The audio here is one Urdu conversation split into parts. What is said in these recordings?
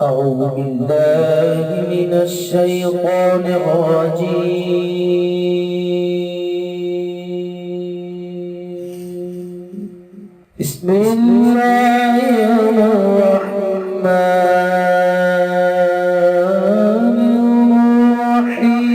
أعوذ بالله من الشيطان الرجيم. بسم الله الرحمن الرحيم.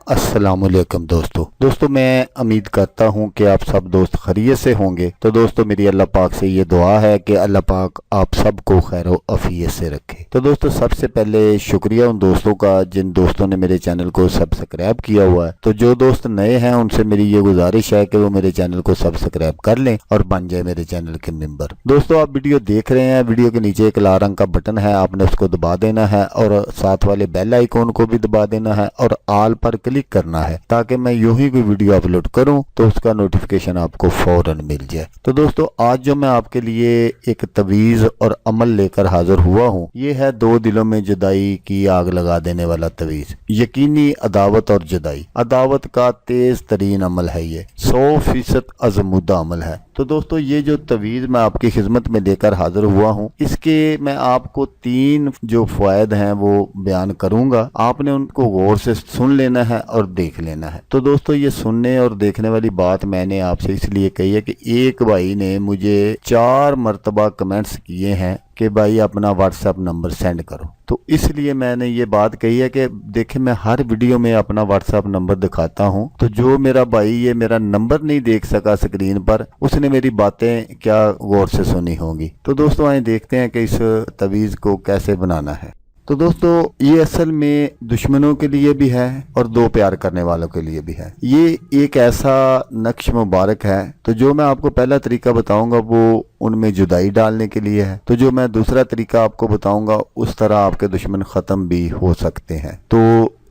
السلام علیکم دوستو میں امید کرتا ہوں کہ آپ سب دوست خیریت سے ہوں گے۔ تو دوستو میری اللہ پاک سے یہ دعا ہے کہ اللہ پاک آپ سب کو خیر و عافیت سے رکھے۔ تو دوستو سب سے پہلے شکریہ ان دوستوں کا جن دوستوں نے میرے چینل کو سبسکرائب کیا ہوا ہے۔ تو جو دوست نئے ہیں ان سے میری یہ گزارش ہے کہ وہ میرے چینل کو سبسکرائب کر لیں اور بن جائے میرے چینل کے ممبر۔ دوستو آپ ویڈیو دیکھ رہے ہیں، ویڈیو کے نیچے ایک لال رنگ کا بٹن ہے، آپ نے اس کو دبا دینا ہے اور ساتھ والے بیل آئیکن کو بھی دبا دینا ہے اور آل پر کلک کرنا ہے تاکہ میں یوں ہی کوئی ویڈیو اپلوڈ کروں تو اس کا نوٹیفیکیشن آپ کو فوراً مل جائے۔ تو دوستو آج جو میں آپ کے لیے ایک تویز اور عمل لے کر حاضر ہوا ہوں، یہ ہے 2 دلوں میں جدائی کی آگ لگا دینے والا تویز، یقینی عداوت اور جدائی۔ عداوت کا تیز ترین عمل ہے، یہ 100% آزمودہ عمل ہے۔ تو دوستو یہ جو تویز میں آپ کی خدمت میں لے کر حاضر ہوا ہوں، اس کے میں آپ کو 3 جو فوائد ہیں وہ بیان کروں گا، آپ نے ان کو غور سے سن لینا ہے اور دیکھ لینا ہے۔ تو دوستو یہ سننے اور دیکھنے والی بات میں نے آپ سے اس لیے کہی ہے کہ ایک بھائی نے مجھے 4 مرتبہ کمنٹس کیے ہیں کہ بھائی اپنا واٹس ایپ نمبر سینڈ کرو، تو اس لیے میں نے یہ بات کہی ہے کہ دیکھیں میں ہر ویڈیو میں اپنا واٹس ایپ نمبر دکھاتا ہوں، تو جو میرا بھائی یہ میرا نمبر نہیں دیکھ سکا سکرین پر، اس نے میری باتیں کیا غور سے سنی ہوں گی۔ تو دوستو آئیں دیکھتے ہیں کہ اس تویز کو کیسے بنانا ہے۔ تو دوستو یہ اصل میں دشمنوں کے لیے بھی ہے اور 2 پیار کرنے والوں کے لیے بھی ہے۔ یہ ایک ایسا نقش مبارک ہے، تو جو میں آپ کو پہلا طریقہ بتاؤں گا وہ ان میں جدائی ڈالنے کے لیے ہے، تو جو میں دوسرا طریقہ آپ کو بتاؤں گا اس طرح آپ کے دشمن ختم بھی ہو سکتے ہیں۔ تو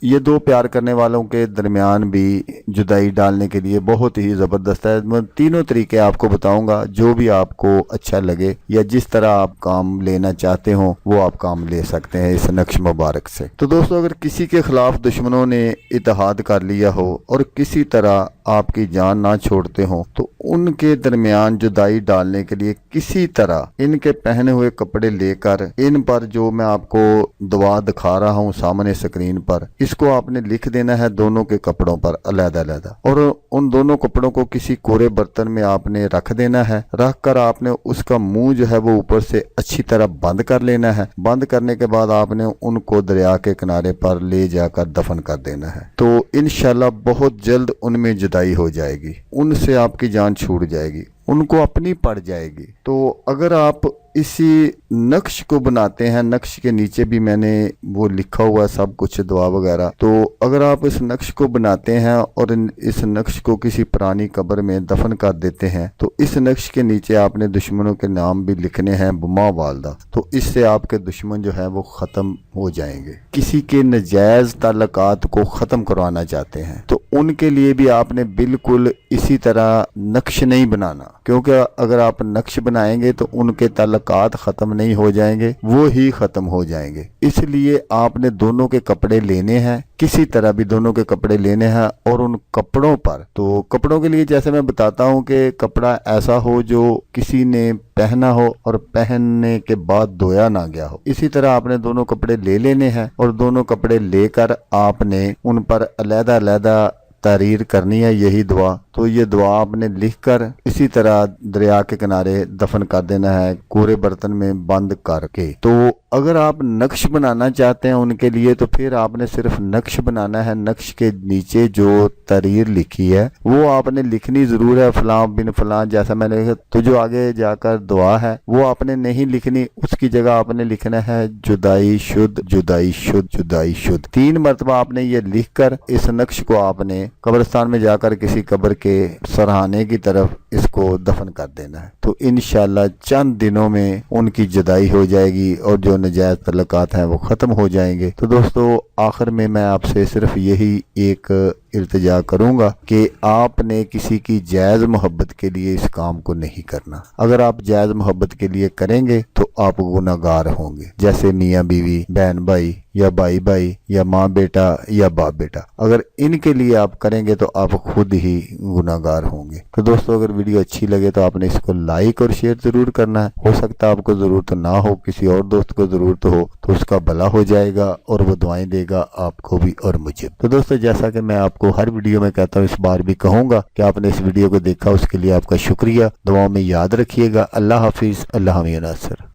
یہ 2 پیار کرنے والوں کے درمیان بھی جدائی ڈالنے کے لیے بہت ہی زبردست ہے۔ میں تینوں طریقے آپ کو بتاؤں گا، جو بھی آپ کو اچھا لگے یا جس طرح آپ کام لینا چاہتے ہوں وہ آپ کام لے سکتے ہیں اس نقش مبارک سے۔ تو دوستو اگر کسی کے خلاف دشمنوں نے اتحاد کر لیا ہو اور کسی طرح آپ کی جان نہ چھوڑتے ہوں، تو ان کے درمیان جدائی ڈالنے کے لیے کسی طرح ان کے پہنے ہوئے کپڑے لے کر ان پر جو میں آپ کو دعا دکھا رہا ہوں سامنے سکرین پر، اس کو آپ نے لکھ دینا ہے دونوں کے کپڑوں پر علیحدہ علیحدہ، اور ان دونوں کپڑوں کو کسی کورے برتن میں آپ نے رکھ دینا ہے۔ رکھ کر آپ نے اس کا منہ جو ہے وہ اوپر سے اچھی طرح بند کر لینا ہے۔ بند کرنے کے بعد آپ نے ان کو دریا کے کنارے پر لے جا کر دفن کر دینا ہے۔ تو انشاءاللہ بہت جلد ان میں جدائی ہو جائے گی، ان سے آپ کی جان چھوٹ جائے گی، ان کو اپنی پڑ جائے گی۔ تو اگر آپ اسی نقش کو بناتے ہیں، نقش کے نیچے بھی میں نے وہ لکھا ہوا ہے سب کچھ دعا وغیرہ، تو اگر آپ اس نقش کو بناتے ہیں اور اس نقش کو کسی پرانی قبر میں دفن کر دیتے ہیں، تو اس نقش کے نیچے آپ نے دشمنوں کے نام بھی لکھنے ہیں بما والدہ، تو اس سے آپ کے دشمن جو ہے وہ ختم ہو جائیں گے۔ کسی کے نجائز تعلقات کو ختم کروانا چاہتے ہیں تو ان کے لیے بھی آپ نے بالکل اسی طرح نقش نہیں بنانا، کیونکہ اگر آپ نقش بنائیں گے تو ان کے تعلقات ختم نہیں ہو جائیں گے، وہ ہی ختم ہو جائیں گے۔ اس لیے آپ نے دونوں کے کپڑے لینے ہیں، کسی طرح بھی دونوں کے کپڑے لینے ہیں، اور ان کپڑوں پر، تو کپڑوں کے لیے جیسے میں بتاتا ہوں کہ کپڑا ایسا ہو جو کسی نے پہنا ہو اور پہننے کے بعد دھویا نہ گیا ہو، اسی طرح آپ نے دونوں کپڑے لے لینے ہیں، اور دونوں کپڑے لے کر آپ نے ان پر علیحدہ علیحدہ تحریر کرنی ہے یہی دعا۔ تو یہ دعا آپ نے لکھ کر اسی طرح دریا کے کنارے دفن کر دینا ہے کورے برتن میں بند کر کے۔ تو اگر آپ نقش بنانا چاہتے ہیں ان کے لیے تو پھر آپ نے صرف نقش بنانا ہے۔ نقش کے نیچے جو تحریر لکھی ہے وہ آپ نے لکھنی ضرور ہے، فلاں بن فلاں جیسا میں نے لکھا، تو جو آگے جا کر دعا ہے وہ آپ نے نہیں لکھنی، اس کی جگہ آپ نے لکھنا ہے جدائی شد جدائی شد جدائی شد۔ 3 مرتبہ آپ نے یہ لکھ کر اس نقش کو آپ نے قبرستان میں جا کر کسی قبر کے سرہانے کی طرف اس کو دفن کر دینا ہے۔ تو انشاءاللہ چند دنوں میں ان کی جدائی ہو جائے گی اور جو نجائز تعلقات ہیں وہ ختم ہو جائیں گے۔ تو دوستو آخر میں آپ سے صرف یہی ایک التجا کروں گا کہ آپ نے کسی کی جائز محبت کے لیے اس کام کو نہیں کرنا۔ اگر آپ جائز محبت کے لیے کریں گے تو آپ گناہگار ہوں گے، جیسے میاں بیوی، بہن بھائی یا بھائی بھائی یا ماں بیٹا یا باپ بیٹا، اگر ان کے لیے آپ کریں گے تو آپ خود ہی گناہگار ہوں گے۔ تو دوستو اگر ویڈیو اچھی لگے تو آپ نے اس کو لائک اور شیئر ضرور کرنا ہے۔ ہو سکتا ہے آپ کو ضرورت نہ ہو، کسی اور دوست کو ضرورت ہو تو اس کا بھلا ہو جائے گا اور وہ دعائیں دے گا آپ کو بھی اور مجھے۔ تو دوستو جیسا کہ میں آپ کو ہر ویڈیو میں کہتا ہوں، اس بار بھی کہوں گا کہ آپ نے اس ویڈیو کو دیکھا، اس کے لیے آپ کا شکریہ۔ دعاؤں میں یاد رکھیے گا۔ اللہ حافظ، اللہ حافظ ناصر۔